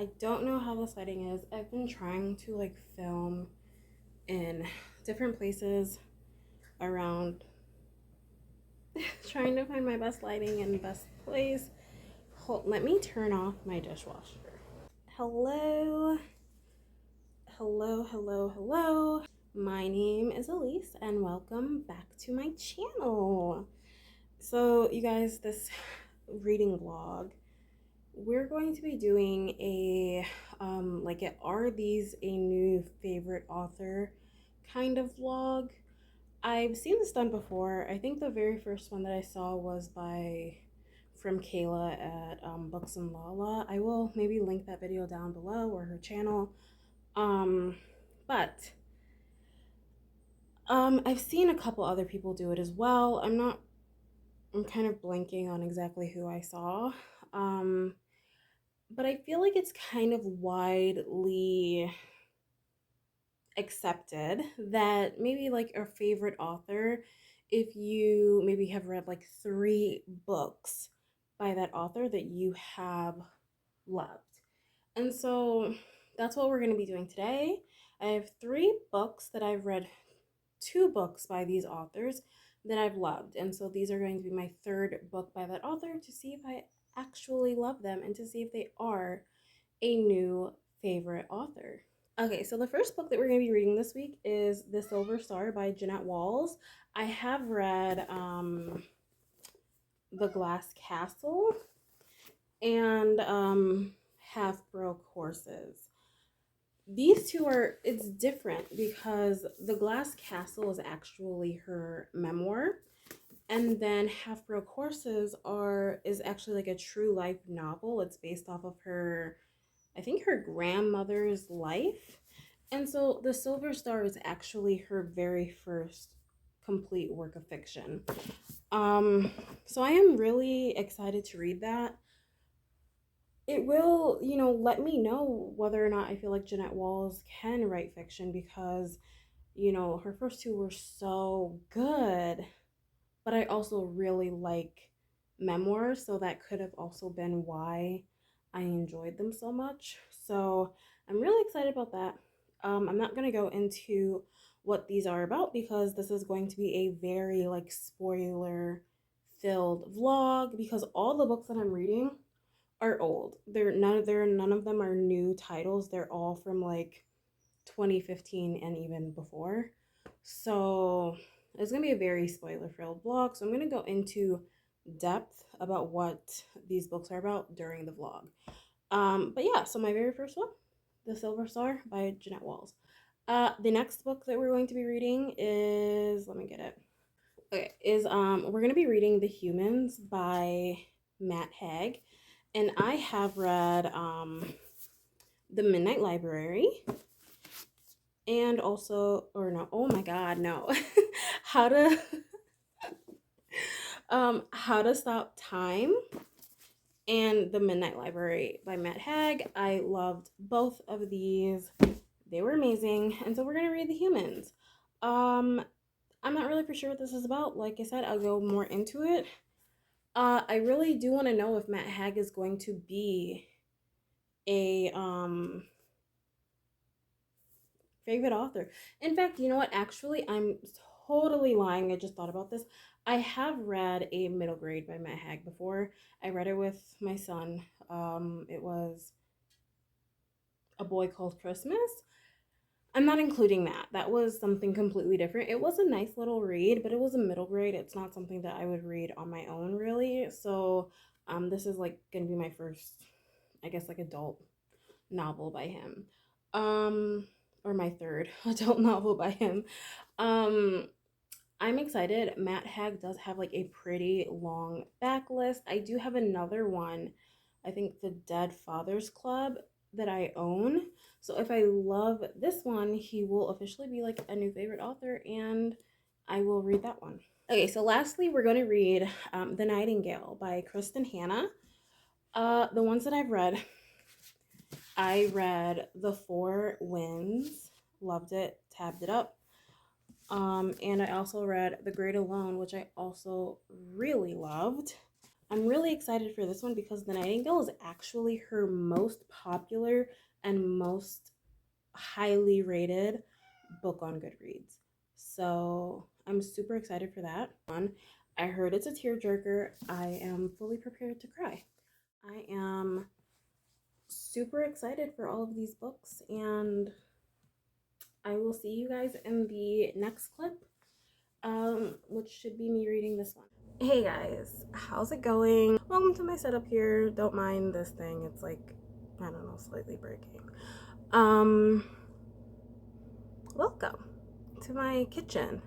I don't know how this lighting is. I've been trying to like film in different places around, trying to find my best lighting and best place. Let me turn off my dishwasher. Hello, hello. My name is Elise and welcome back to my channel. So you guys, this reading vlog, we're going to be doing a are these a new favorite author kind of vlog. I've seen this done before. I think the very first one that I saw was from Kayla at Books and Lala. I will maybe link that video down below, or her channel. But I've seen a couple other people do it as well. I'm kind of blanking on exactly who I saw. But I feel like it's kind of widely accepted that maybe like our favorite author, if you maybe have read like 3 books by that author that you have loved. And so that's what we're going to be doing today. I have 3 books that I've read, 2 books by these authors that I've loved. And so these are going to be my 3rd book by that author, to see if I actually love them and to see if they are a new favorite author. Okay, so the first book that we're going to be reading this week is The Silver Star by Jeanette Walls. I have read The Glass Castle and Half Broke Horses. These two it's different because The Glass Castle is actually her memoir, and then Half Broke Horses is actually like a true life novel. It's based off of I think her grandmother's life. And so The Silver Star is actually her very first complete work of fiction. So I am really excited to read that. It will, let me know whether or not I feel like Jeanette Walls can write fiction, because, her first 2 were so good. But I also really like memoirs, so that could have also been why I enjoyed them so much. So I'm really excited about that. I'm not going to go into what these are about because this is going to be a very like spoiler filled vlog, because all the books that I'm reading are old. None of them are new titles. They're all from like 2015 and even before. So it's gonna be a very spoiler filled vlog. So I'm gonna go into depth about what these books are about during the vlog. But yeah, so my very first one, The Silver Star by Jeanette Walls. The next book that we're going to be reading is, let me get it. Okay, we're gonna be reading The Humans by Matt Haig, and I have read The Midnight Library, and also, or no, oh my god, no. how to How to Stop Time and The Midnight Library by Matt Haig. I loved both of these. They were amazing. And so we're gonna read The Humans. I'm not really for sure what this is about. Like I said, I'll go more into it. I really do want to know if Matt Haig is going to be a favorite author. In fact, you know what? Actually, I'm totally lying. I just thought about this. I have read a middle grade by Matt Haig before. I read it with my son. It was A Boy Called Christmas. I'm not including that. That was something completely different. It was a nice little read, but it was a middle grade. It's not something that I would read on my own, really. So, this is like gonna be my first, I guess, like adult novel by him. Or my third adult novel by him. Um, I'm excited. Matt Haig does have like a pretty long backlist. I do have another one, I think The Dead Fathers Club, that I own. So if I love this one, he will officially be like a new favorite author, and I will read that one. Okay, so lastly, we're going to read The Nightingale by Kristen Hanna. The ones that I've read, I read The Four Winds, loved it, tabbed it up. And I also read The Great Alone, which I also really loved. I'm really excited for this one because The Nightingale is actually her most popular and most highly rated book on Goodreads. So I'm super excited for that one. I heard it's a tearjerker. I am fully prepared to cry. I am super excited for all of these books, and I will see you guys in the next clip, which should be me reading this one. Hey guys, how's it going? Welcome to my setup here. Don't mind this thing. It's like, I don't know, slightly breaking. Welcome to my kitchen.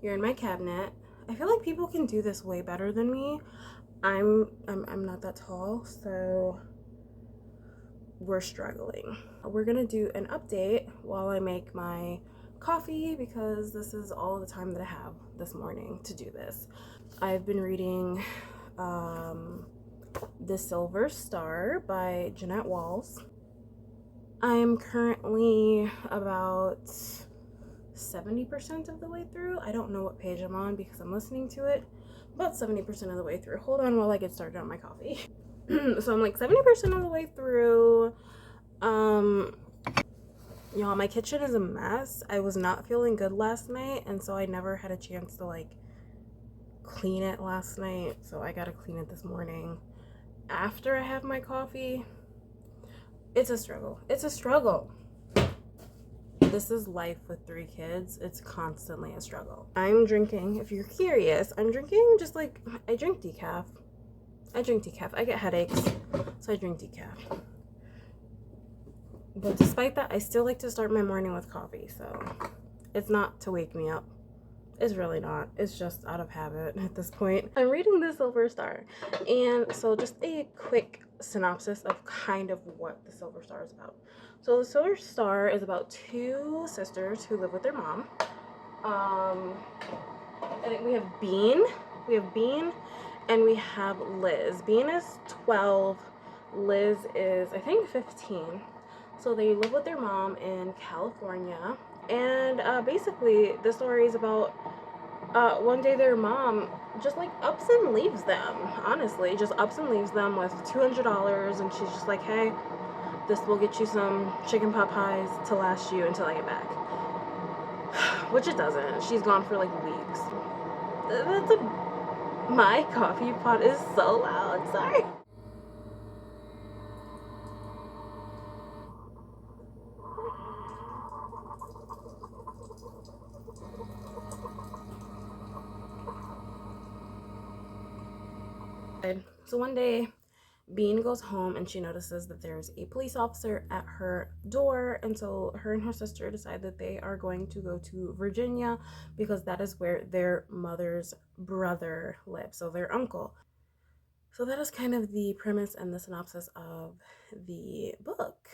You're in my cabinet. I feel like people can do this way better than me. I'm not that tall, so we're struggling. We're gonna do an update while I make my coffee because this is all the time that I have this morning to do this. I've been reading The Silver Star by Jeanette Walls. I am currently about 70% of the way through. I don't know what page I'm on because I'm listening to it. About 70% of the way through. Hold on while I get started on my coffee. So I'm like 70% of the way through. Y'all, my kitchen is a mess. I was not feeling good last night, and so I never had a chance to like clean it last night. So I gotta clean it this morning after I have my coffee. It's a struggle. It's a struggle. This is life with 3 kids. It's constantly a struggle. I'm drinking, if you're curious, I'm drinking just like, I drink decaf. I get headaches, so I drink decaf. But despite that, I still like to start my morning with coffee, so it's not to wake me up. It's really not. It's just out of habit at this point. I'm reading The Silver Star, and so just a quick synopsis of kind of what The Silver Star is about. So The Silver Star is about 2 sisters who live with their mom. I think we have Bean, and we have Liz. Bean is 12, Liz is, I think, 15. So they live with their mom in California, and basically the story is about one day their mom just like ups and leaves them. Honestly, just ups and leaves them with $200, and she's just like, hey, this will get you some chicken pot pies to last you until I get back. Which it doesn't. She's gone for like weeks. My coffee pot is so loud. Sorry. So one day, Bean goes home and she notices that there's a police officer at her door, and so her and her sister decide that they are going to go to Virginia because that is where their mother's brother lives, so their uncle. So that is kind of the premise and the synopsis of the book.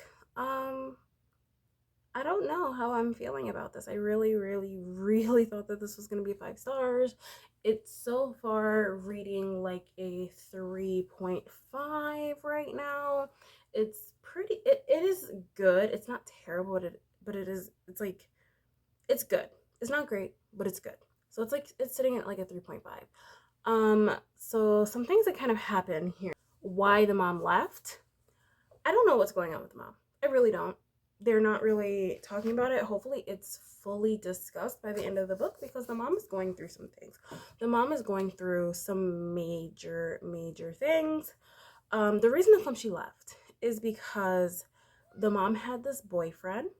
I don't know how I'm feeling about this. I really, really, really thought that this was going to be 5 stars. It's so far reading like a 3.5 right now. It's pretty, it is good. It's not terrible, but it is, it's like, it's good. It's not great, but it's good. So it's like, it's sitting at like a 3.5. So some things that kind of happen here. Why the mom left. I don't know what's going on with the mom. I really don't. They're not really talking about it. Hopefully it's fully discussed by the end of the book because the mom is going through some things. The mom is going through some major things. The reason how come she left is because the mom had this boyfriend.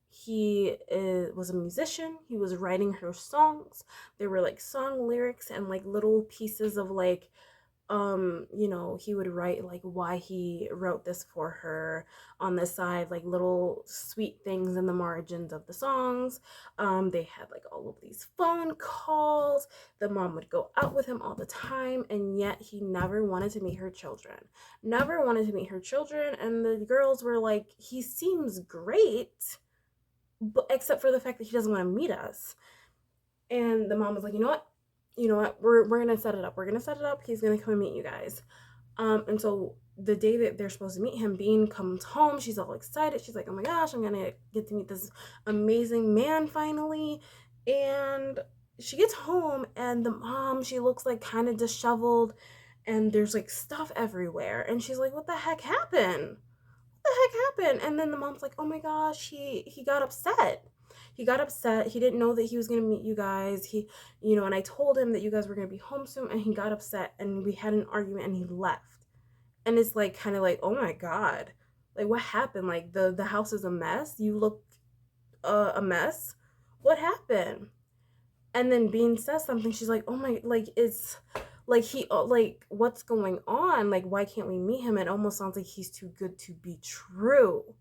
He was a musician. He was writing her songs. There were like song lyrics and like little pieces of like he would write like why he wrote this for her on the side, like little sweet things in the margins of the songs. They had like all of these phone calls. The mom would go out with him all the time, and yet he never wanted to meet her children. And the girls were like, he seems great, but except for the fact that he doesn't want to meet us. And the mom was like, you know what, we're gonna set it up. He's gonna come and meet you guys. And so the day that they're supposed to meet him, Bean comes home. She's all excited. She's like, oh my gosh, I'm gonna get to meet this amazing man finally. And she gets home, and the mom, she looks like kind of disheveled, and there's like stuff everywhere, and she's like, what the heck happened? The heck happened? And then the mom's like, oh my gosh, he got upset. He got upset. He didn't know that he was gonna meet you guys. And I told him that you guys were gonna be home soon, and he got upset, and we had an argument, and he left. And it's like kind of like, oh my god, like what happened? Like the house is a mess. You look a mess. What happened? And then Bean says something. She's like, oh my, like it's like like what's going on? Like why can't we meet him? It almost sounds like he's too good to be true,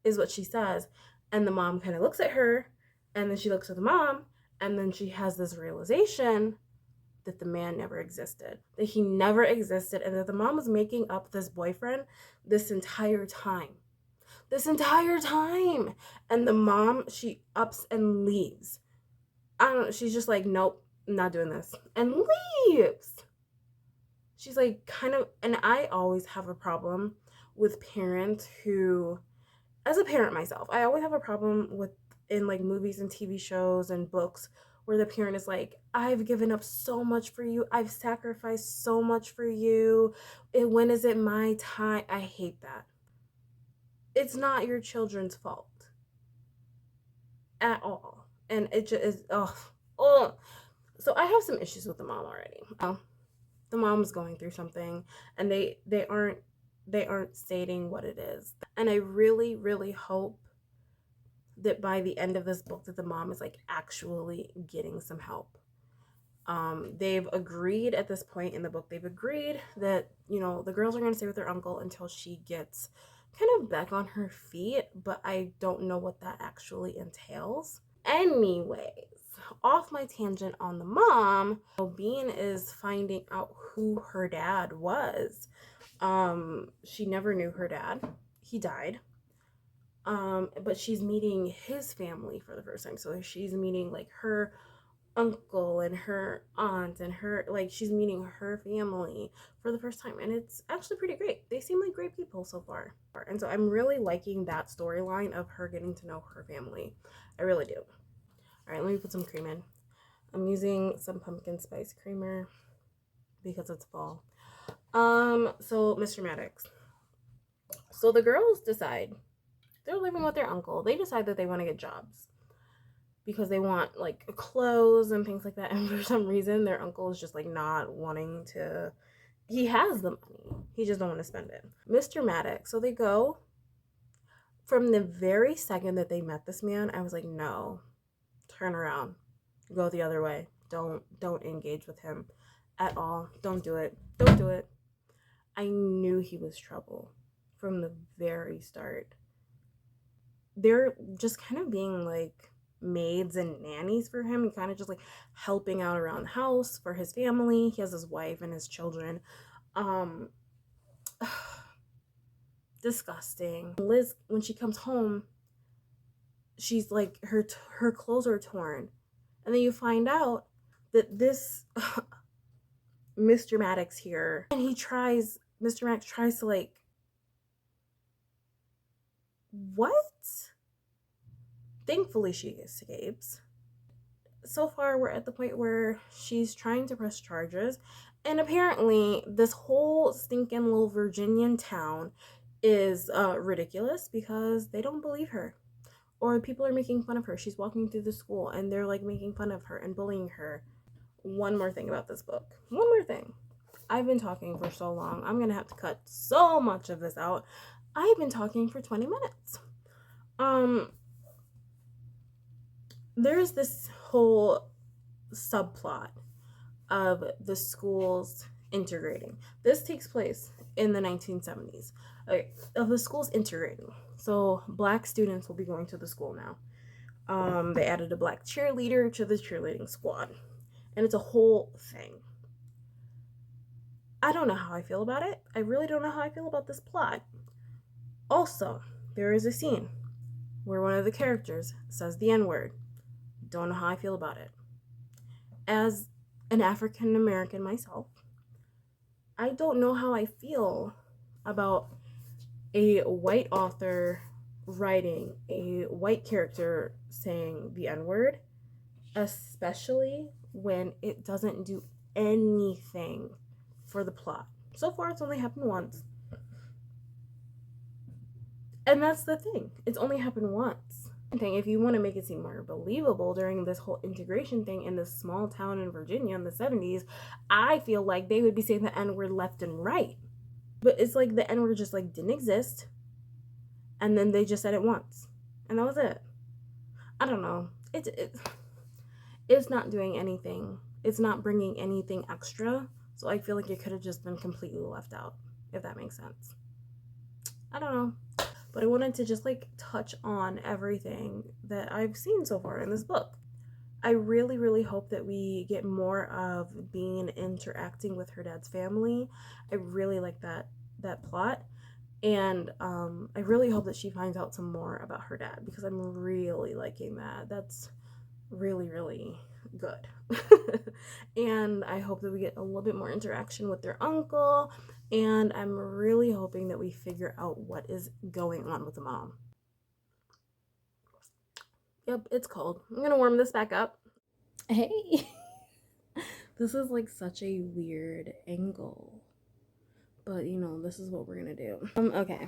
is what she says. And the mom kind of looks at her, and then she looks at the mom, and then she has this realization that the man never existed, that he never existed, and that the mom was making up this boyfriend this entire time. This entire time. And the mom, she ups and leaves. I don't know, she's just like, nope, I'm not doing this. And leaves. She's like, kind of, and I always have a problem with parents who, as a parent myself, I always have a problem with, in like movies and TV shows and books, where the parent is like, I've given up so much for you. I've sacrificed so much for you. When is it my time? I hate that. It's not your children's fault at all. And it just is, oh. So I have some issues with the mom already. The mom's going through something, and they aren't stating what it is. And I really, really hope that by the end of this book that the mom is like actually getting some help. They've agreed at this point in the book, they've agreed that, the girls are going to stay with their uncle until she gets kind of back on her feet, but I don't know what that actually entails. Anyways, off my tangent on the mom, Bean is finding out who her dad was. She never knew her dad. He died. But she's meeting his family for the first time. So she's meeting like her uncle and her aunt and her, like, she's meeting her family for the first time, and it's actually pretty great. They seem like great people so far, and so I'm really liking that storyline of her getting to know her family. I really do. All right, let me put some cream in. I'm using some pumpkin spice creamer because it's fall. So Mr. Maddox. So the girls decide, they're living with their uncle. They decide that they want to get jobs because they want like clothes and things like that. And for some reason, their uncle is just like not wanting to. He has the money. He just don't want to spend it. Mr. Maddox. So they go. From the very second that they met this man, I was like, no, turn around, go the other way. Don't engage with him at all. Don't do it. Don't do it. I knew he was trouble from the very start. They're just kind of being like maids and nannies for him, and kind of just like helping out around the house for his family. He has his wife and his children. Disgusting. Liz, when she comes home, she's like, her clothes are torn, and then you find out that this Mr. Maddox here, and Mr. Maddox tries to like, what? Thankfully, she escapes. So far, we're at the point where she's trying to press charges, and apparently, this whole stinking little Virginian town is ridiculous because they don't believe her, or people are making fun of her. She's walking through the school, and they're like making fun of her and bullying her. One more thing about this book. One more thing. I've been talking for so long. I'm gonna have to cut so much of this out. I've been talking for 20 minutes. There's this whole subplot of the schools integrating. This takes place in the 1970s. Okay, of the schools integrating. So black students will be going to the school now. They added a black cheerleader to the cheerleading squad, and it's a whole thing. I don't know how I feel about it. I really don't know how I feel about this plot. Also, there is a scene where one of the characters says the N-word. Don't know how I feel about it. As an African American myself, I don't know how I feel about a white author writing a white character saying the N-word, especially when it doesn't do anything for the plot. So far, it's only happened once. And that's the thing. It's only happened once. If you want to make it seem more believable during this whole integration thing in this small town in Virginia in the 70s, I feel like they would be saying the N word left and right. But it's like the N word just like didn't exist, and then they just said it once, and that was it. I don't know. It's not doing anything. It's not bringing anything extra. So I feel like it could have just been completely left out, if that makes sense. I don't know. But I wanted to just like touch on everything that I've seen so far in this book. I really, really hope that we get more of Bean interacting with her dad's family. I really like that plot. And I really hope that she finds out some more about her dad because I'm really liking that. That's really, really good. And I hope that we get a little bit more interaction with their uncle. And I'm really hoping that we figure out what is going on with the mom. Yep, it's cold. I'm gonna warm this back up. Hey, this is like such a weird angle, but you know, this is what we're gonna do. Okay.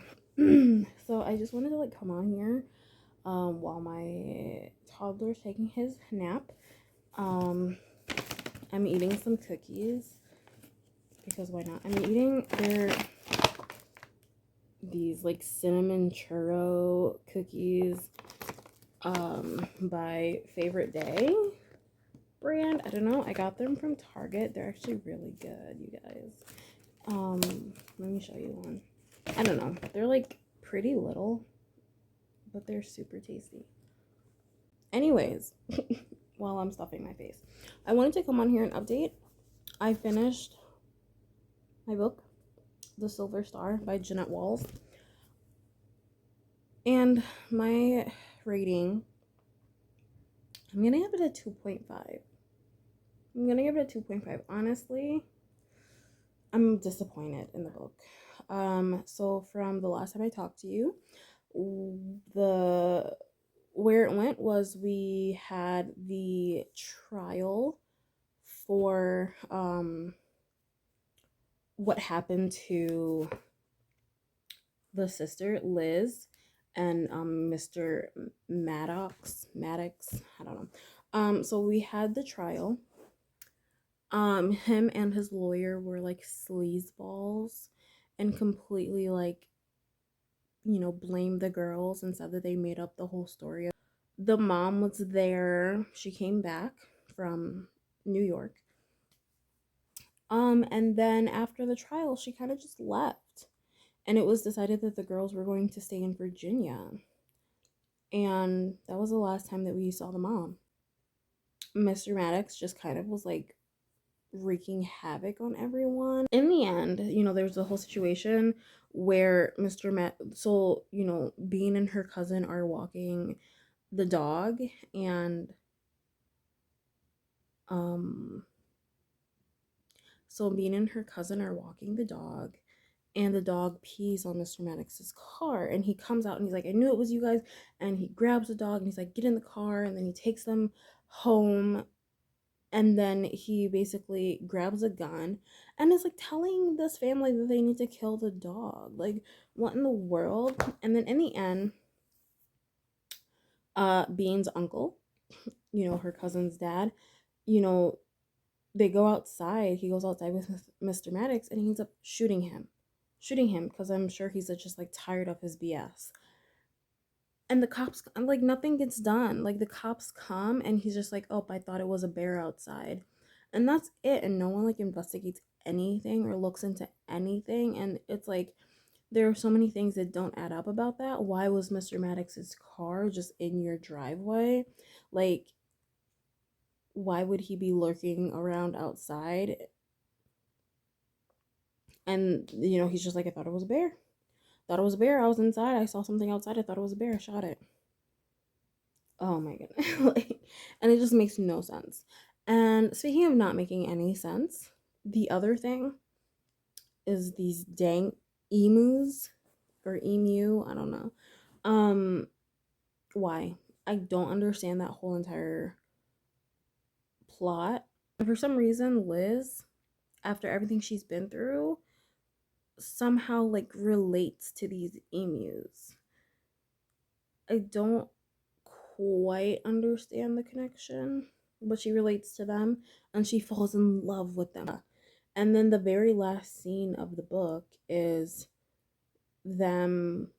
So I just wanted to like come on here while my toddler's taking his nap. I'm eating some cookies because why not? I'm eating these like cinnamon churro cookies by Favorite Day brand. I don't know. I got them from Target. They're actually really good, you guys. Let me show you one. I don't know. They're like pretty little, but they're super tasty. Anyways, while I'm stuffing my face, I wanted to come on here and update. I finished my book, The Silver Star by Jeanette Walls. And my rating, I'm going to give it a 2.5. I'm going to give it a 2.5. Honestly, I'm disappointed in the book. So from the last time I talked to you, where it went was we had the trial for what happened to the sister Liz and Mr. Maddox, I don't know. So we had the trial. Him and his lawyer were like sleazeballs and completely like, you know, blamed the girls and said that they made up the whole story. The mom was there. She came back from New York. And then after the trial, she kind of just left. And it was decided that the girls were going to stay in Virginia. And that was the last time that we saw the mom. Mr. Maddox just kind of was like wreaking havoc on everyone. In the end, you know, there was a whole situation where Bean and her cousin are walking the dog, and so Bean and her cousin are walking the dog, and the dog pees on Mr. Maddox's car, and he comes out and he's like, I knew it was you guys, and he grabs the dog and he's like, get in the car, and then he takes them home, and then he basically grabs a gun and is like telling this family that they need to kill the dog. Like, what in the world? And then in the end, Bean's uncle, you know, her cousin's dad, you know, they go outside. He goes outside with Mr. Maddox and he ends up shooting him because I'm sure he's just like tired of his BS. And the cops, like, nothing gets done. Like, the cops come and he's just like, oh, I thought it was a bear outside. And that's it. And no one like investigates anything or looks into anything. And it's like, there are so many things that don't add up about that. Why was Mr. Maddox's car just in your driveway? Like, why would he be lurking around outside? And, you know, he's just like, I thought it was a bear. Thought it was a bear. I was inside. I saw something outside. I thought it was a bear. I shot it. Oh my goodness. Like, and it just makes no sense. And speaking of not making any sense, the other thing is these dang emus or emu. I don't know. Why? I don't understand that whole entire plot. For some reason, Liz, after everything she's been through, somehow like relates to these emus. I don't quite understand the connection, but she relates to them and she falls in love with them. And then the very last scene of the book is them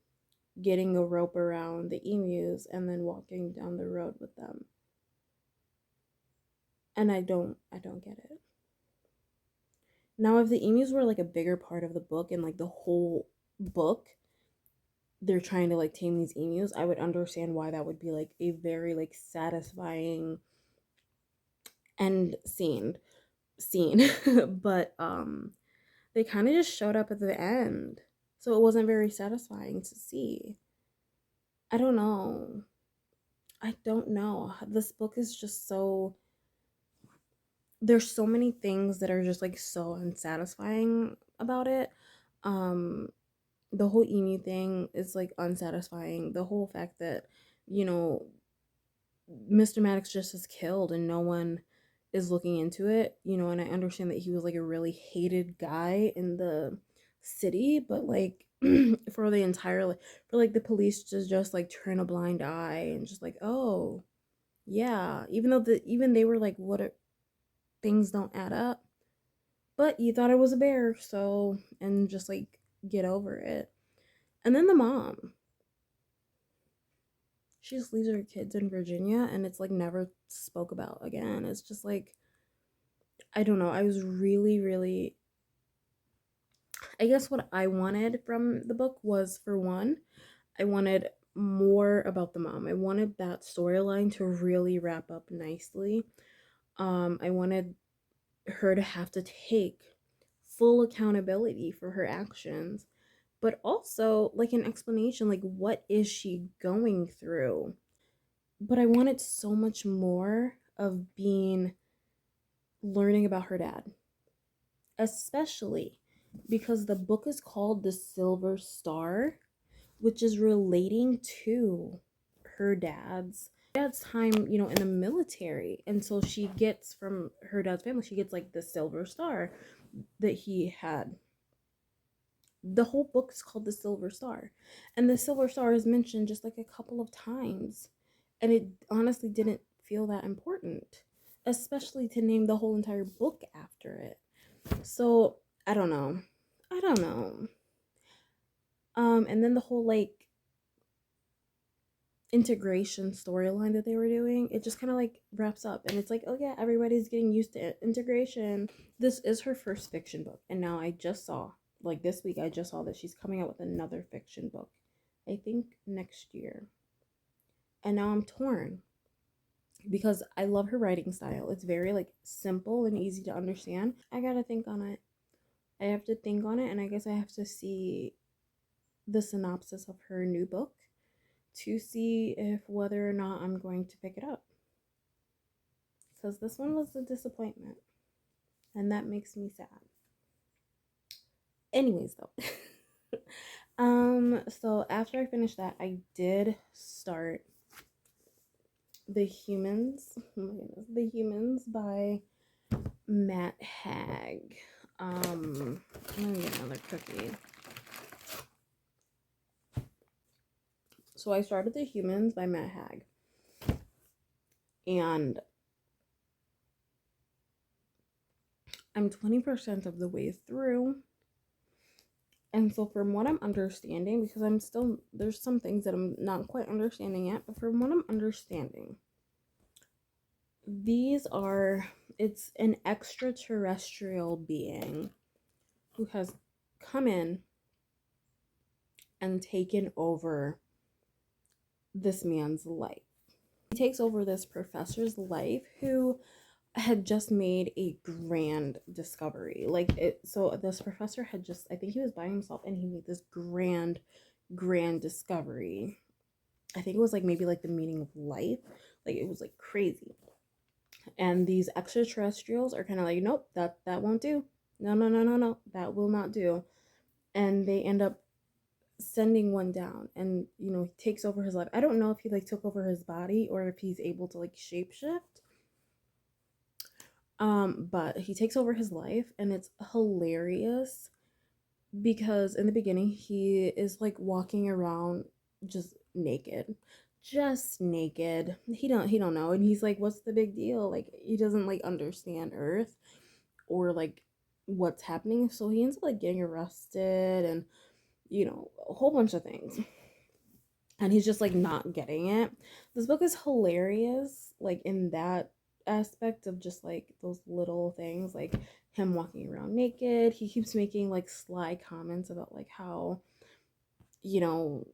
getting a rope around the emus and then walking down the road with them. And I don't get it. Now if the emus were like a bigger part of the book and like the whole book they're trying to like tame these emus, I would understand why that would be like a very like satisfying end scene. But they kind of just showed up at the end. So it wasn't very satisfying to see. I don't know. I don't know. This book is just so there's so many things that are just like so unsatisfying about it. Um the whole emu thing is like unsatisfying. The whole fact that, you know, Mr. Maddox just is killed and no one is looking into it, you know, and I understand that he was like a really hated guy in the city, but like for the entire like for like the police to just like turn a blind eye and just like, oh yeah, even though even they were like, what are, things don't add up, but you thought it was a bear, so and just like get over it. And then the mom, she just leaves her kids in Virginia and it's like never spoke about again. It's just like I don't know. I was really, really. I guess what I wanted from the book was, for one, I wanted more about the mom. I wanted that storyline to really wrap up nicely. I wanted her to have to take full accountability for her actions, but also like an explanation, like what is she going through? But I wanted so much more of being learning about her dad, especially because the book is called The Silver Star, which is relating to her dad's time, you know, in the military. And so she gets from her dad's family, she gets like the silver star that he had. The whole book is called The Silver Star. And the Silver Star is mentioned just like a couple of times. And it honestly didn't feel that important, especially to name the whole entire book after it. So I don't know. I don't know. And then the whole like integration storyline that they were doing, it just kind of like wraps up, and it's like, oh yeah, everybody's getting used to integration. This is her first fiction book, and now I just saw, like this week, I just saw that she's coming out with another fiction book. I think next year. And now I'm torn because I love her writing style. It's very like simple and easy to understand. I gotta think on it. I have to think on it, and I guess I have to see the synopsis of her new book to see if whether or not I'm going to pick it up. Because this one was a disappointment, and that makes me sad. Anyways, though, so after I finished that, I did start The Humans. Oh my goodness, The Humans by Matt Haig. I'm gonna get another cookie. So I started The Humans by Matt Haig, and I'm 20% of the way through. And so from what I'm understanding, because I'm still, there's some things that I'm not quite understanding yet, but from what I'm understanding, it's an extraterrestrial being who has come in and taken over this man's life. He takes over this professor's life who had just made a grand discovery. So this professor had just, I think he was by himself, and he made this grand discovery. I think it was like maybe like the meaning of life. Like it was like crazy. And these extraterrestrials are kind of like, nope, that won't do. No, that will not do. And they end up sending one down, and you know, he takes over his life. I don't know if he like took over his body or if he's able to like shapeshift. But he takes over his life, and it's hilarious because in the beginning he is like walking around just naked, just naked. He don't know, and he's like, what's the big deal? Like he doesn't like understand Earth or like what's happening, so he ends up like getting arrested and a whole bunch of things, and he's just like not getting it. This book is hilarious, like in that aspect of just like those little things, like him walking around naked. He keeps making like sly comments about like how you know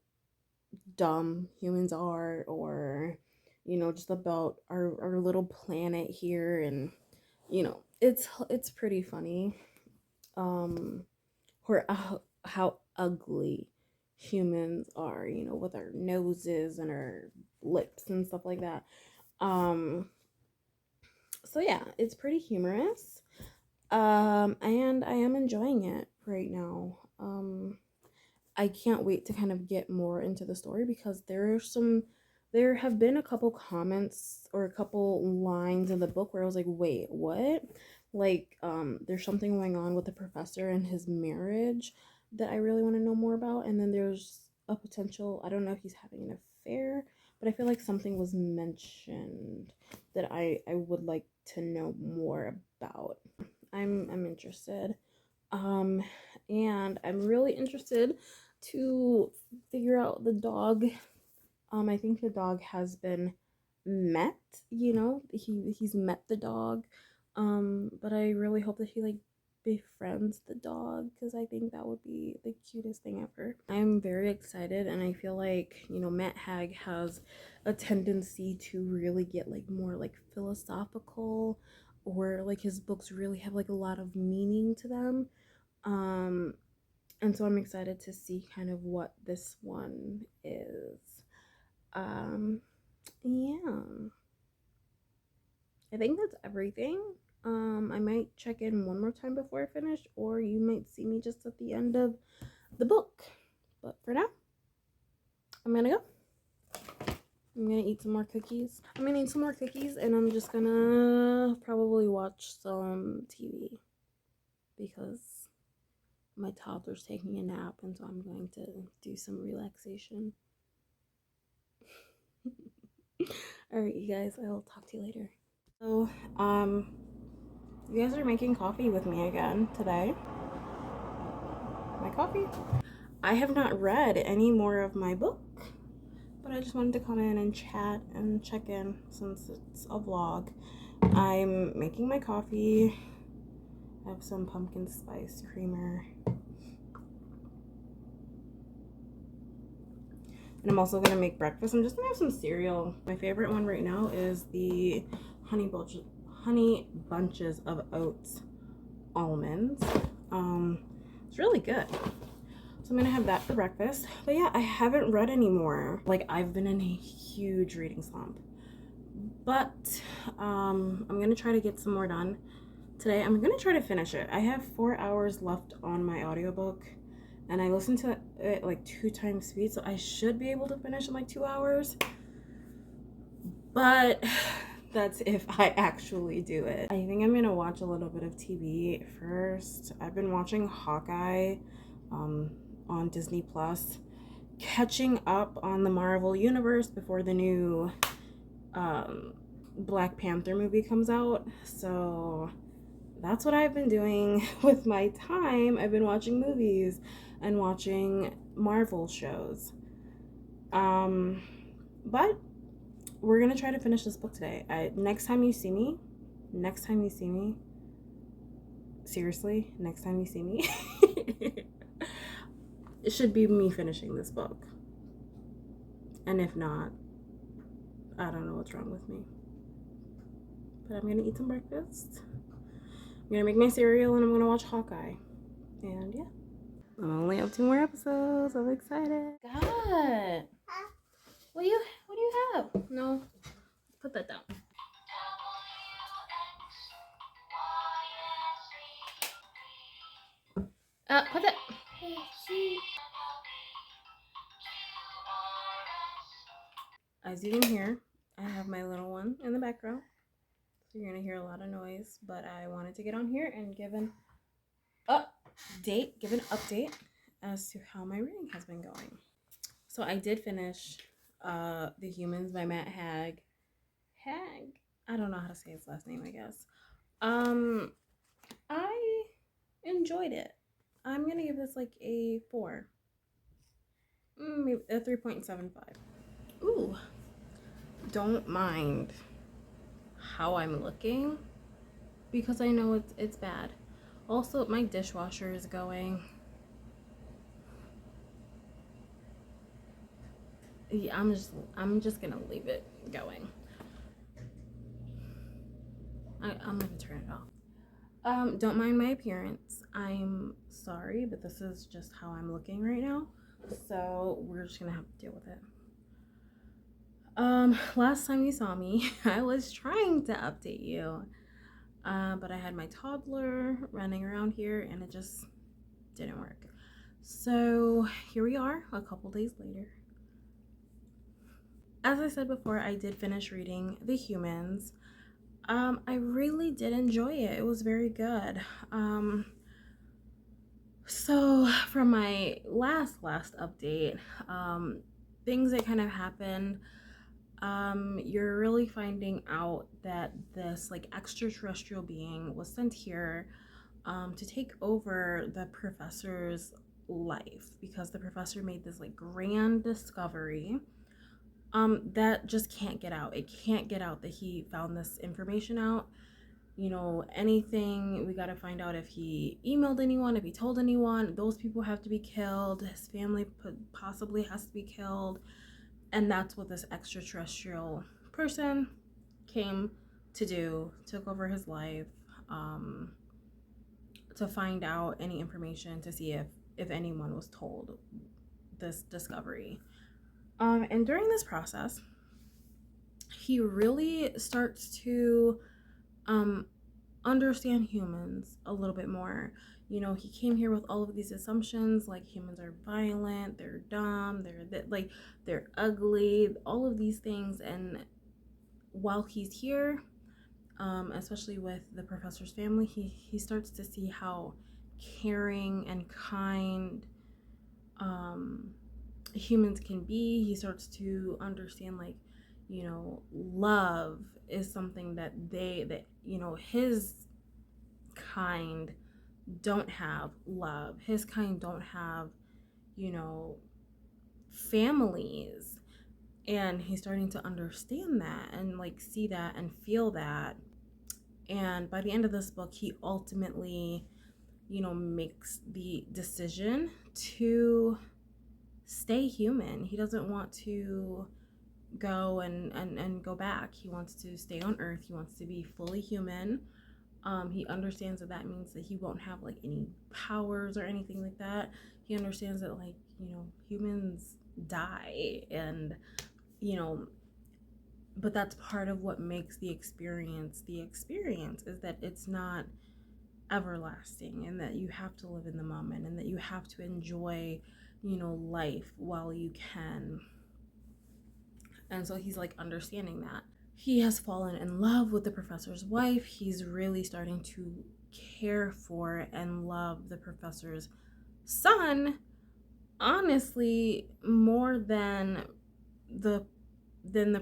dumb humans are, or just about our little planet here, and it's pretty funny. Or how ugly humans are, with our noses and our lips and stuff like that. Um, so yeah, it's pretty humorous. And I am enjoying it right now. I can't wait to kind of get more into the story, because there have been a couple comments or a couple lines in the book where I was like, wait, what? Like, there's something going on with the professor and his marriage that I really want to know more about. And then there's a potential, I don't know if he's having an affair, but I feel like something was mentioned that I would like to know more about. I'm interested. Um, and I'm really interested to figure out the dog. I think the dog has been met, he's met the dog. But I really hope that he like befriends the dog, because I think that would be the cutest thing ever. I'm very excited, and I feel like, Matt Haig has a tendency to really get like more like philosophical, or like his books really have like a lot of meaning to them. Um, and so I'm excited to see kind of what this one is. Um, yeah, I think that's everything. I might check in one more time before I finish, or you might see me just at the end of the book. But for now, I'm gonna go. I'm gonna eat some more cookies. And I'm just gonna probably watch some TV, because my toddler's taking a nap, and so I'm going to do some relaxation. All right, you guys, I'll talk to you later. So, you guys are making coffee with me again today. My coffee. I have not read any more of my book, but I just wanted to come in and chat and check in since it's a vlog. I'm making my coffee. I have some pumpkin spice creamer. And I'm also gonna make breakfast. I'm just gonna have some cereal. My favorite one right now is the honey bunches of oats almonds. It's really good. So I'm gonna have that for breakfast. But yeah, I haven't read anymore. Like, I've been in a huge reading slump. But I'm gonna try to get some more done today. I'm gonna try to finish it. I have 4 hours left on my audiobook, and I listened to it like 2 times speed, so I should be able to finish in like 2 hours. But that's if I actually do it. I think I'm gonna watch a little bit of TV first. I've been watching Hawkeye on Disney Plus, catching up on the Marvel Universe before the new Black Panther movie comes out. So that's what I've been doing with my time. I've been watching movies and watching Marvel shows. But we're gonna try to finish this book today. Next time you see me, seriously, next time you see me, it should be me finishing this book. And if not, I don't know what's wrong with me. But I'm gonna eat some breakfast. I'm gonna make my cereal, and I'm gonna watch Hawkeye. And yeah, I'm only up 2 more episodes. I'm excited. God, what do you have? No, put that down. Put that. As you can hear, I have my little one in the background, so you're gonna hear a lot of noise. But I wanted to get on here and give an give an update as to how my reading has been going. So I did finish The Humans by Matt Haig. I don't know how to say his last name, I guess. I enjoyed it. I'm gonna give this like a 4. Maybe a 3.75. Ooh. Don't mind how I'm looking because I know it's bad. Also, my dishwasher is going. Yeah, I'm just gonna leave it going. I'm gonna turn it off. Don't mind my appearance. I'm sorry, but this is just how I'm looking right now. So we're just gonna have to deal with it. Last time you saw me, I was trying to update you. But I had my toddler running around here and it just didn't work. So here we are a couple days later. As I said before, I did finish reading The Humans. I really did enjoy it. It was very good. So from my last update, things that kind of happened, you're really finding out that this like extraterrestrial being was sent here to take over the professor's life because the professor made this like grand discovery that just can't get out. It can't get out that he found this information out. You know, anything, we got to find out if he emailed anyone, if he told anyone. Those people have to be killed. His family possibly has to be killed. And that's what this extraterrestrial person came to do, took over his life, to find out any information, to see if anyone was told this discovery. And during this process, he really starts to understand humans a little bit more. You know, he came here with all of these assumptions like humans are violent, they're dumb, they're ugly, all of these things. And while he's here, especially with the professor's family, he starts to see how caring and kind humans can be. He starts to understand, like, you know, love is something that his kind don't have love. His kind don't have, you know, families. And he's starting to understand that and like see that and feel that. And by the end of this book, he ultimately, you know, makes the decision to stay human. He doesn't want to go and go back. He wants to stay on Earth. He wants to be fully human. He understands that means that he won't have like any powers or anything like that. He understands that, like, you know, humans die, and you know, but that's part of what makes the experience is that it's not everlasting, and that you have to live in the moment, and that you have to enjoy, you know, life while you can. And so he's like understanding that. He has fallen in love with the professor's wife. He's really starting to care for and love the professor's son, honestly, more than the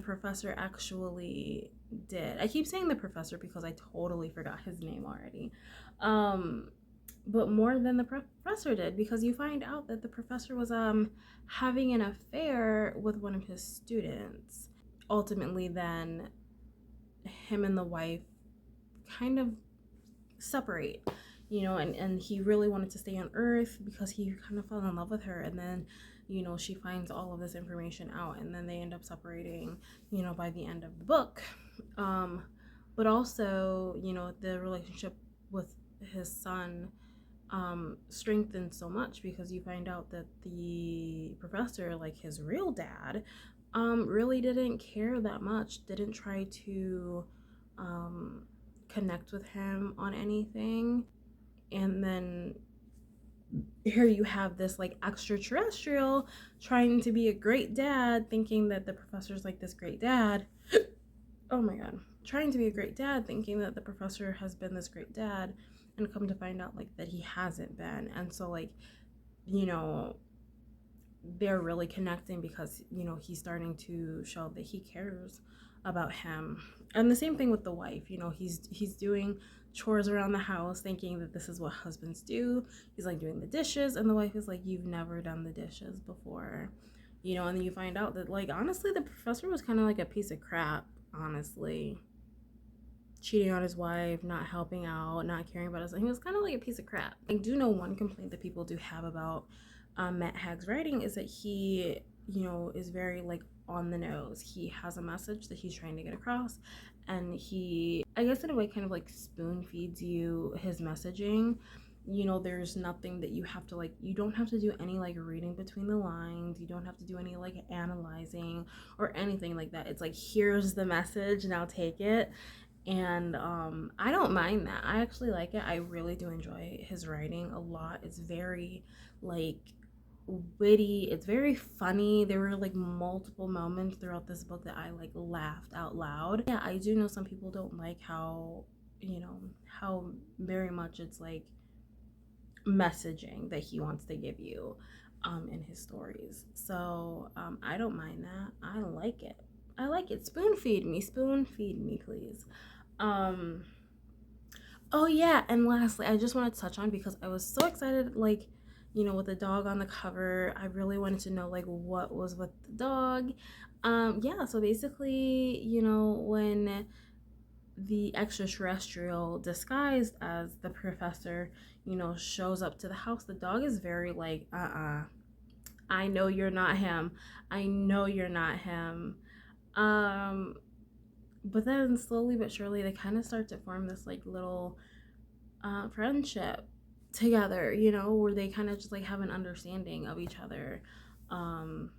professor actually did. I keep saying the professor because I totally forgot his name already. But more than the professor did, because you find out that the professor was having an affair with one of his students. Ultimately, then him and the wife kind of separate, you know, and he really wanted to stay on Earth because he kind of fell in love with her. And then, you know, she finds all of this information out, and then they end up separating, you know, by the end of the book. But also, you know, the relationship with his son strengthened so much because you find out that the professor, like his real dad, really didn't care that much, didn't try to connect with him on anything. And then here you have this like extraterrestrial trying to be a great dad, thinking that the professor's like this great dad. Oh my god. Trying to be a great dad, thinking that the professor has been this great dad, and come to find out like that he hasn't been. And so like, you know, they're really connecting because, you know, he's starting to show that he cares about him. And the same thing with the wife. You know, he's doing chores around the house thinking that this is what husbands do. He's like doing the dishes, and the wife is like, you've never done the dishes before, you know. And then you find out that, like, honestly, the professor was kind of like a piece of crap, honestly, cheating on his wife, not helping out, not caring about us. He was kind of like a piece of crap. I do know one complaint that people do have about Matt Haig's writing is that he, you know, is very like on the nose. He has a message that he's trying to get across, and he, I guess in a way, kind of like spoon feeds you his messaging. You know, there's nothing that you have to like, you don't have to do any like reading between the lines, you don't have to do any like analyzing or anything like that. It's like, here's the message, now take it. And I don't mind that. I actually like it. I really do enjoy his writing a lot. It's very like witty, it's very funny. There were like multiple moments throughout this book that I like laughed out loud. Yeah, I do know some people don't like how, you know, how very much it's like messaging that he wants to give you in his stories. So I don't mind that. I like it. I like it. Spoon feed me, please. um oh yeah, and lastly, I just wanted to touch on, because I was so excited, like, you know, with the dog on the cover, I really wanted to know like what was with the dog. Yeah, so basically, you know, when the extraterrestrial disguised as the professor, you know, shows up to the house, the dog is very like, I know you're not him. I know you're not him. Um, but then slowly but surely they kind of start to form this like little friendship together, you know, where they kind of just like have an understanding of each other. Um,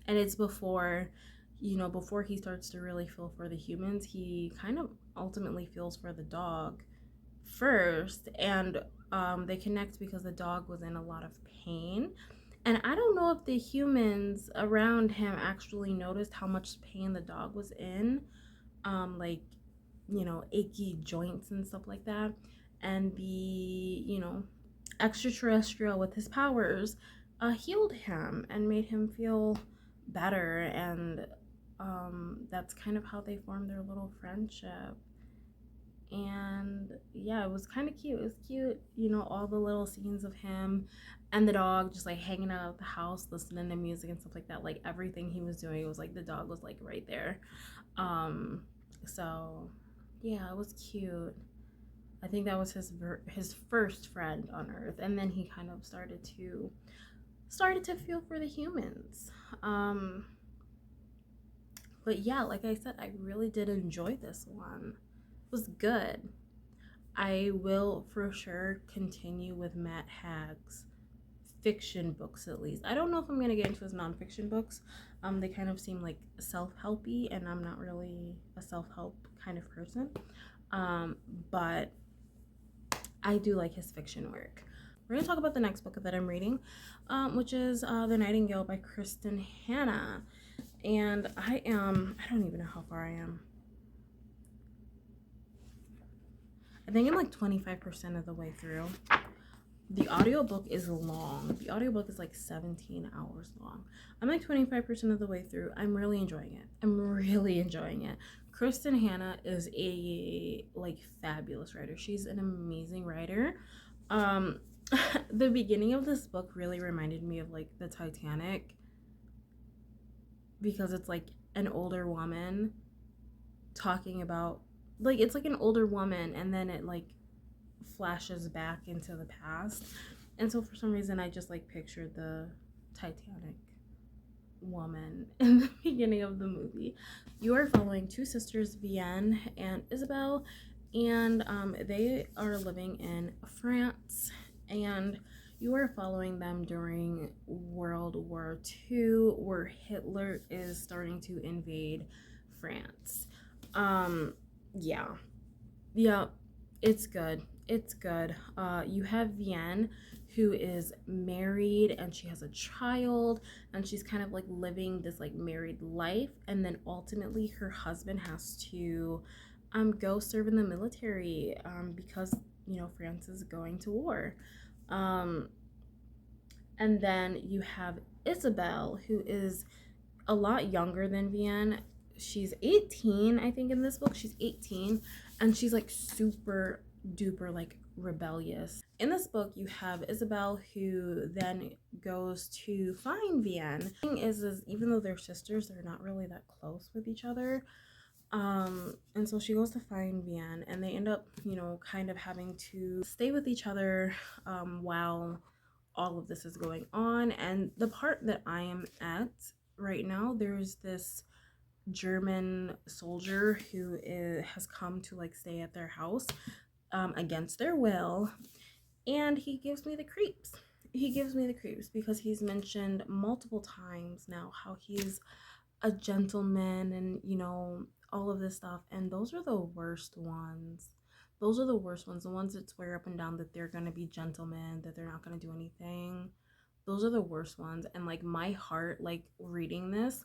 and it's before, you know, before he starts to really feel for the humans, he kind of ultimately feels for the dog first. And they connect because the dog was in a lot of pain. And I don't know if the humans around him actually noticed how much pain the dog was in, like, you know, achy joints and stuff like that. And the, you know, extraterrestrial with his powers healed him and made him feel better. And that's kind of how they formed their little friendship. And yeah, it was kind of cute. It was cute, you know, all the little scenes of him and the dog just like hanging out at the house, listening to music and stuff like that. Like everything he was doing, it was like the dog was like right there. So yeah, it was cute. I think that was his first friend on Earth, and then he kind of started to feel for the humans. But yeah, like I said, I really did enjoy this one. It was good. I will for sure continue with Matt Haig's fiction books at least. I don't know if I'm gonna get into his nonfiction books. They kind of seem like self-helpy, and I'm not really a self-help kind of person. But I do like his fiction work. We're gonna talk about the next book that I'm reading, which is The Nightingale by Kristin Hannah. And I don't even know how far I am. I think I'm like 25% of the way through. The audiobook is long. The audiobook is like 17 hours long. I'm like 25% of the way through. I'm really enjoying it. Kristin Hannah is a like fabulous writer. She's an amazing writer. The beginning of this book really reminded me of like the Titanic, because it's like an older woman talking about, like, it's like an older woman and then it like flashes back into the past. And so for some reason I just like pictured the Titanic woman in the beginning of the movie. You are following two sisters, Vienne and Isabel, and they are living in France, and you are following them during World War II, where Hitler is starting to invade France. Yeah, it's good. You have Vienne, who is married and she has a child, and she's kind of like living this like married life, and then ultimately her husband has to go serve in the military, because you know, France is going to war. And then you have Isabel, who is a lot younger than Vienne. She's 18, I think, in this book. She's 18, and she's like super duper like rebellious. In this book, you have Isabel, who then goes to find Vienne. The thing is even though they're sisters, they're not really that close with each other. And so she goes to find Vienne, and they end up, you know, kind of having to stay with each other while all of this is going on. And the part that I am at right now, there's this German soldier who has come to like stay at their house against their will, and he gives me the creeps. He gives me the creeps because he's mentioned multiple times now how he's a gentleman and, you know, all of this stuff, and those are the worst ones. Those are the worst ones, the ones that swear up and down that they're gonna be gentlemen, that they're not gonna do anything. Those are the worst ones. And like my heart, like reading this,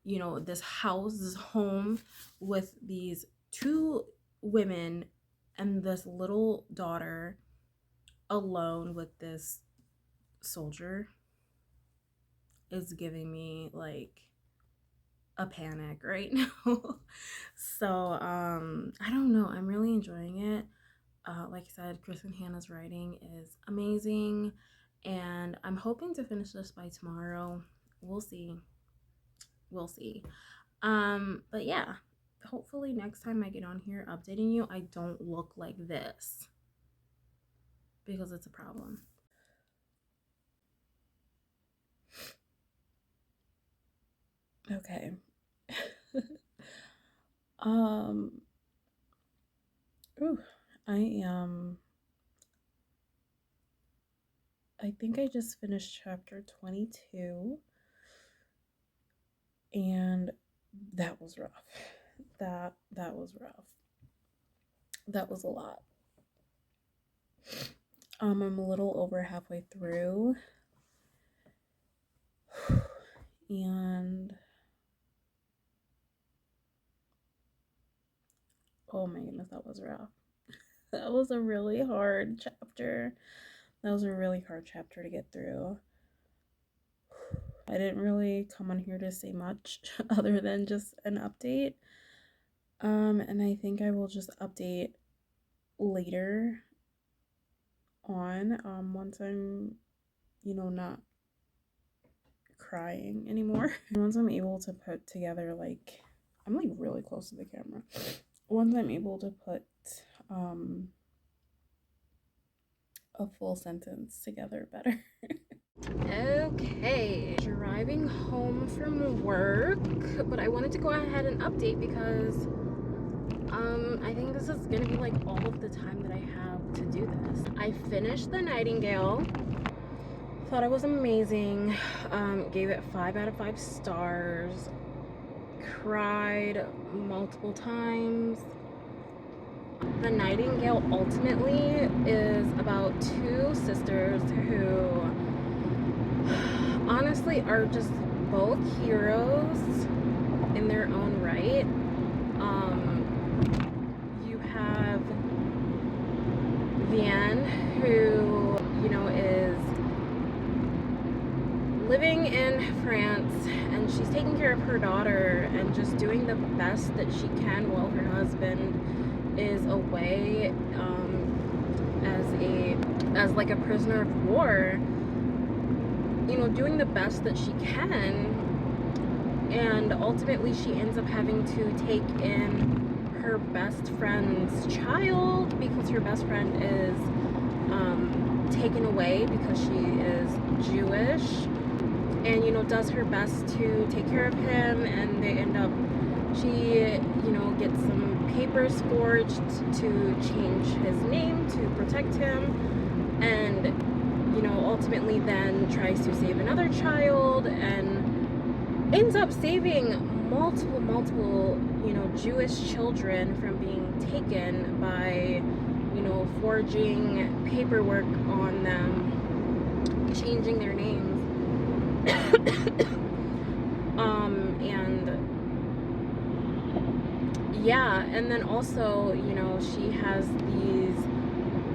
you know, this house, this home with these two women and this little daughter alone with this soldier is giving me like a panic right now. So I don't know, I'm really enjoying it. Like I said, Kristen Hanna's writing is amazing, and I'm hoping to finish this by tomorrow. We'll see. But yeah, hopefully next time I get on here updating you, I don't look like this, because it's a problem. Okay. Ooh, I think I just finished chapter 22, and that was rough. That was rough. That was a lot. I'm a little over halfway through, and oh my goodness, that was rough. That was a really hard chapter. That was a really hard chapter to get through. I didn't really come on here to say much other than just an update. And I think I will just update later on, once I'm, you know, not crying anymore. Once I'm able to put together, like, I'm like really close to the camera. Once I'm able to put a full sentence together better. Okay, driving home from work, but I wanted to go ahead and update because I think this is gonna be like all of the time that I have to do this. I finished The Nightingale, thought it was amazing, gave it 5 out of 5 stars, cried multiple times. The Nightingale ultimately is about 2 sisters who honestly are just both heroes in their own right. You have Vienne, who, you know, is living in France, and she's taking care of her daughter and just doing the best that she can while her husband is away as like a prisoner of war, you know, doing the best that she can. And ultimately she ends up having to take in her best friend's child because her best friend is taken away because she is Jewish, and, you know, does her best to take care of him. And they end up, she, you know, gets some papers forged to change his name to protect him, and, you know, ultimately then tries to save another child and ends up saving multiple, you know, Jewish children from being taken by, you know, forging paperwork on them, changing their names. And yeah, and then also, you know, she has these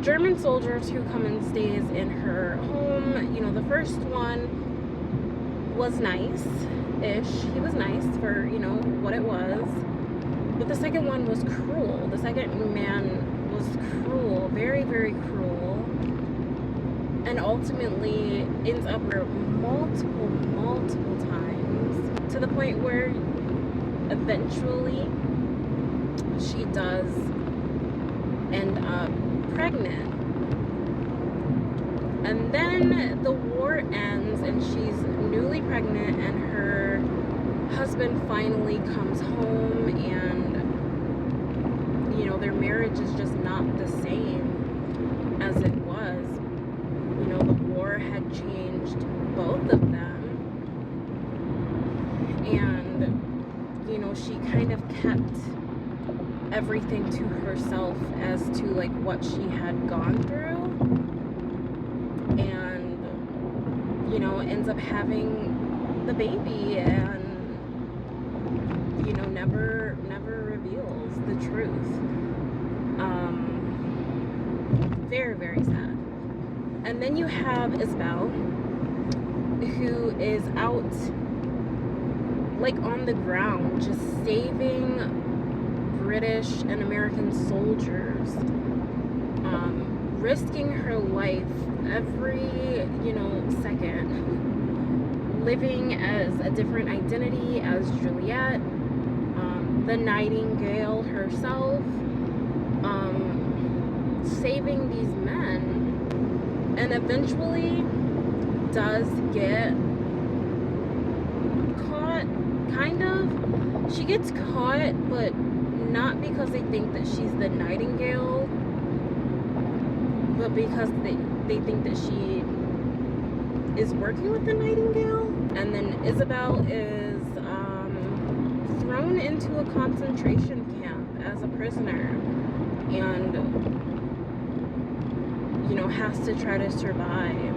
German soldiers who come and stays in her home. You know, the first one was nice-ish. He was nice for, you know, what it was. But the second one was cruel. The second man was cruel, very, very cruel. And ultimately ends up multiple times, to the point where eventually she does end up pregnant. And then the war ends and she's newly pregnant, and her husband finally comes home, and you know, their marriage is just not the same as it was. You know, the war had changed both of them, and you know, she kind of kept everything to herself as to like what she had gone through, and you know, ends up having the baby, and you know, never reveals the truth. Very, very sad. And then you have Isabel, who is out like on the ground just saving British and American soldiers, risking her life every, you know, second, living as a different identity as Juliet, the Nightingale herself, saving these men, and eventually does get caught, kind of. She gets caught, but not because they think that she's the Nightingale, but because they think that she is working with the Nightingale. And then Isabel is thrown into a concentration camp as a prisoner, and you know, has to try to survive.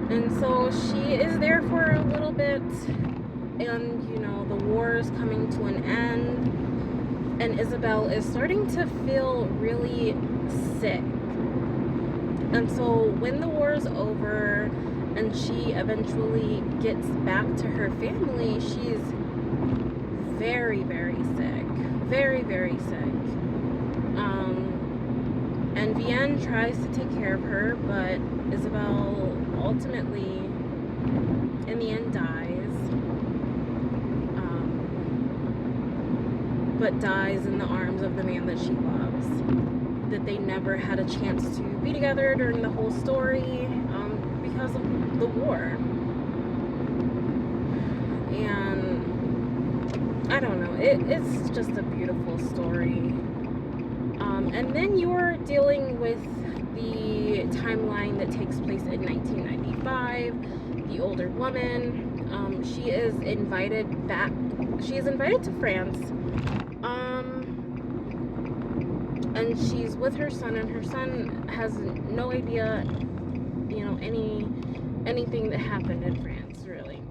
And so she is there for a little bit, and you know, the war is coming to an end, and Isabel is starting to feel really sick. And so when the war is over and she eventually gets back to her family, she's very, very sick. Very, very sick. And Vienne tries to take care of her, but Isabel ultimately, in the end, dies. But dies in the arms of the man that she loves. That they never had a chance to be together during the whole story, because of the war. And I don't know, it's just a beautiful story. And then you're dealing with the timeline that takes place in 1995. The older woman, she is invited back. She is invited to France, and she's with her son, and her son has no idea, you know, anything that happened in France, really.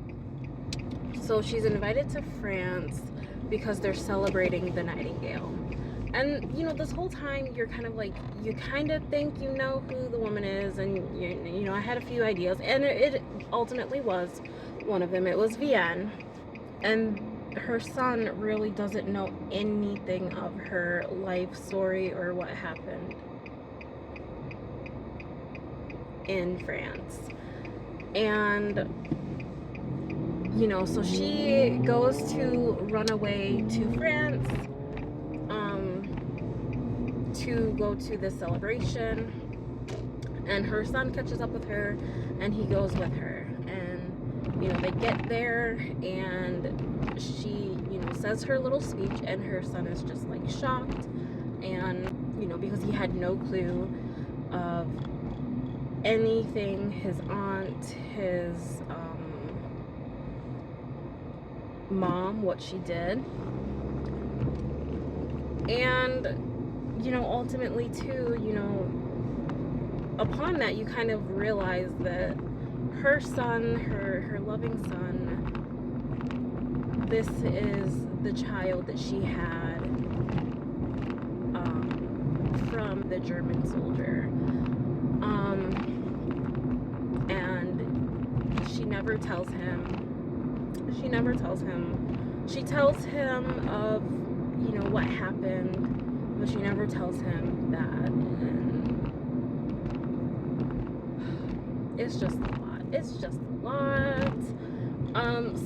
So she's invited to France because they're celebrating the Nightingale. And, you know, this whole time you're kind of like, you kind of think you know who the woman is, and, you know, I had a few ideas, and it ultimately was one of them. It was Vienne, and her son really doesn't know anything of her life story or what happened in France. And, you know, so she goes to run away to France, to go to this celebration, and her son catches up with her, and he goes with her, and you know, they get there, and she, you know, says her little speech, and her son is just like shocked, and you know, because he had no clue of anything his aunt, his mom, what she did. And you know, ultimately too, you know, upon that you kind of realize that her son, her loving son, this is the child that she had from from the German soldier. And she never tells him. She tells him of, you know, what happened, but she never tells him that. And it's just a lot. It's just a lot.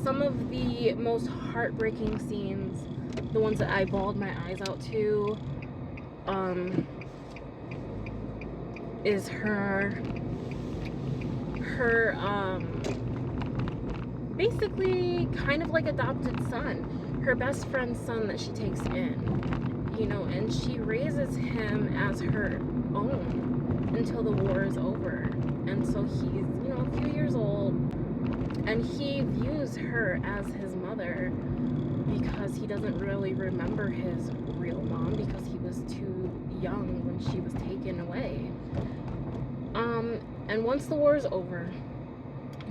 Some of the most heartbreaking scenes, the ones that I bawled my eyes out to, is her basically kind of like adopted son, her best friend's son that she takes in, you know, and she raises him as her own until the war is over. And so he's, you know, a few years old, and he views her as his mother because he doesn't really remember his real mom because he was too young when she was taken away. And once the war is over,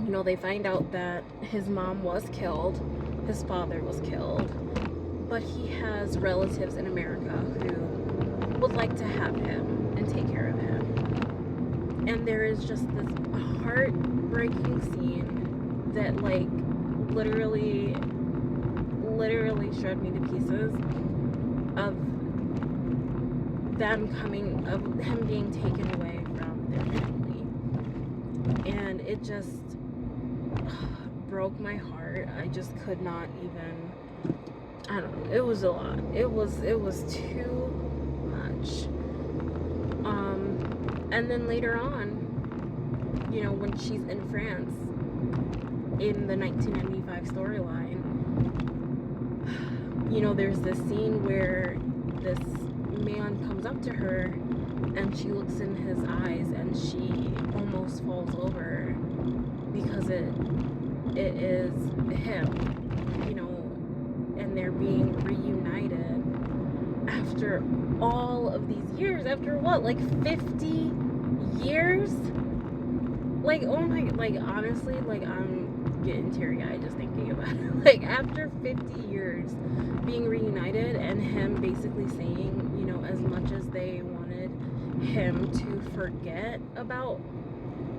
you know, they find out that his mom was killed, his father was killed, but he has relatives in America who would like to have him and take care of him. And there is just this heartbreaking scene that, like, literally shred me to pieces of him being taken away from their family. And it just broke my heart. I just could not even, I don't know, it was a lot. It was too much. And then later on, you know, when she's in France in the 1995 storyline, you know, there's this scene where this man comes up to her and she looks in his eyes and she almost falls over because it is him, you know, and they're being reunited after all of these years. After what, like 50 years? Like, oh my, like, honestly, like, I'm getting teary-eyed just thinking about it. Like, after 50 years being reunited and him basically saying, you know, as much as they wanted him to forget about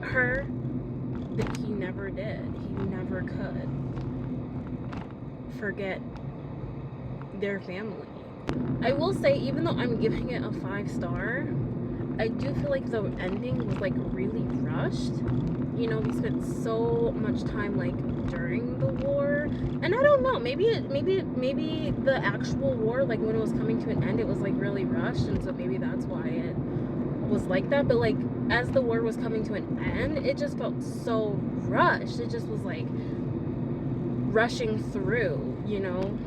her, that he never did. He never could forget their family. I will say, even though I'm giving it a 5-star, I do feel like the ending was, like, really rushed. You know, we spent so much time, like, during the war, and I don't know, maybe the actual war, like, when it was coming to an end, it was, like, really rushed, and so maybe that's why it was like that. But, like, as the war was coming to an end, it just felt so rushed. It just was, like, rushing through, you know,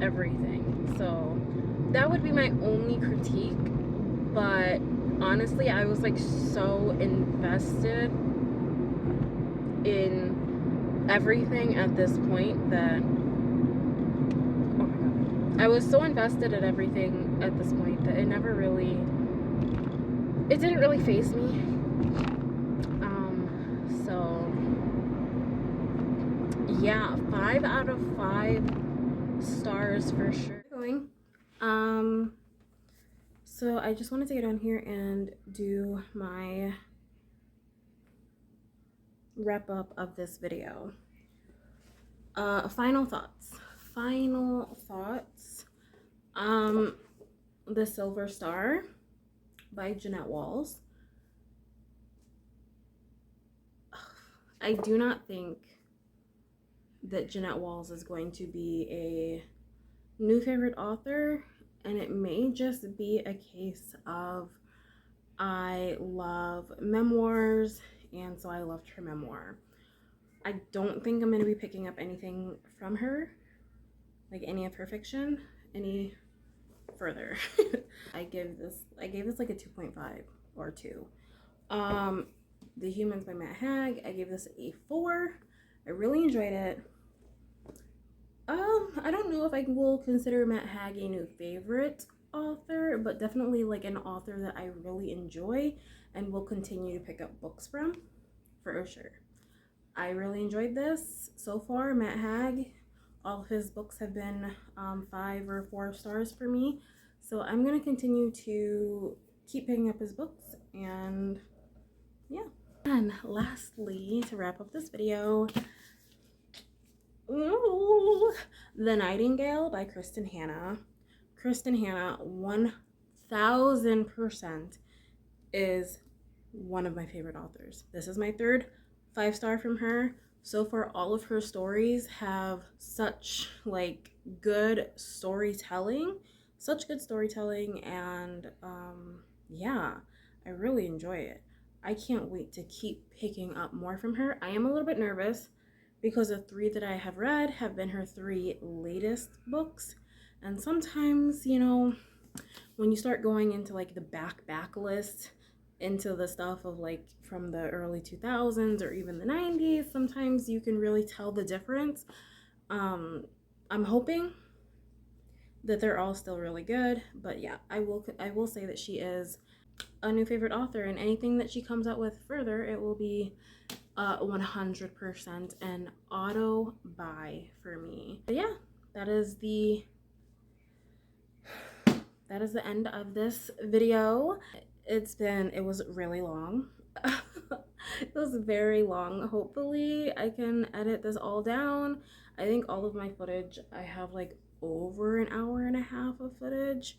everything. So that would be my only critique. But honestly, I was, like, so invested in everything at this point that, oh my god, I was so invested in everything at this point that it didn't really faze me. So yeah, 5 out of 5 stars for sure. So I just wanted to get on here and do my wrap up of this video. Final thoughts. The Silver Star by Jeanette Walls. I do not think that Jeanette Walls is going to be a new favorite author, and it may just be a case of I love memoirs, and so I loved her memoir. I don't think I'm going to be picking up anything from her, like any of her fiction, any further. I gave this like a 2.5 or 2. The Humans by Matt Haig, I gave this a 4. I really enjoyed it. I don't know if I will consider Matt Haig a new favorite author, but definitely like an author that I really enjoy and will continue to pick up books from, for sure. I really enjoyed this so far. Matt Haig, all of his books have been 5 or 4 stars for me, So I'm gonna continue to keep picking up his books, and yeah. And lastly, to wrap up this video, ooh, The Nightingale by Kristen Hanna. Kristen Hanna 1000% is one of my favorite authors. This is my third 5-star from her. So far, all of her stories have such like good storytelling, and yeah, I really enjoy it. I can't wait to keep picking up more from her. I am a little bit nervous because the 3 that I have read have been her 3 latest books, and sometimes, you know, when you start going into like the back list, into the stuff of like from the early 2000s or even the 90s, sometimes you can really tell the difference. I'm hoping that they're all still really good, but yeah, I will say that she is a new favorite author, and anything that she comes out with further, it will be 100% an auto buy for me. But yeah, that is the end of this video. It was really long. It was very long. Hopefully I can edit this all down. I think all of my footage, I have like over an hour and a half of footage.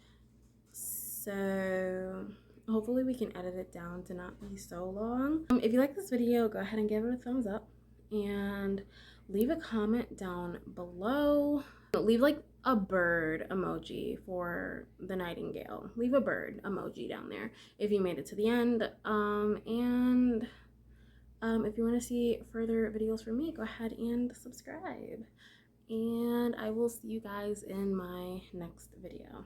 So hopefully we can edit it down to not be so long. If you like this video, go ahead and give it a thumbs up and leave a comment down below. Leave like a bird emoji for The Nightingale. Leave a bird emoji down there if you made it to the end. If you want to see further videos from me, go ahead and subscribe. And I will see you guys in my next video.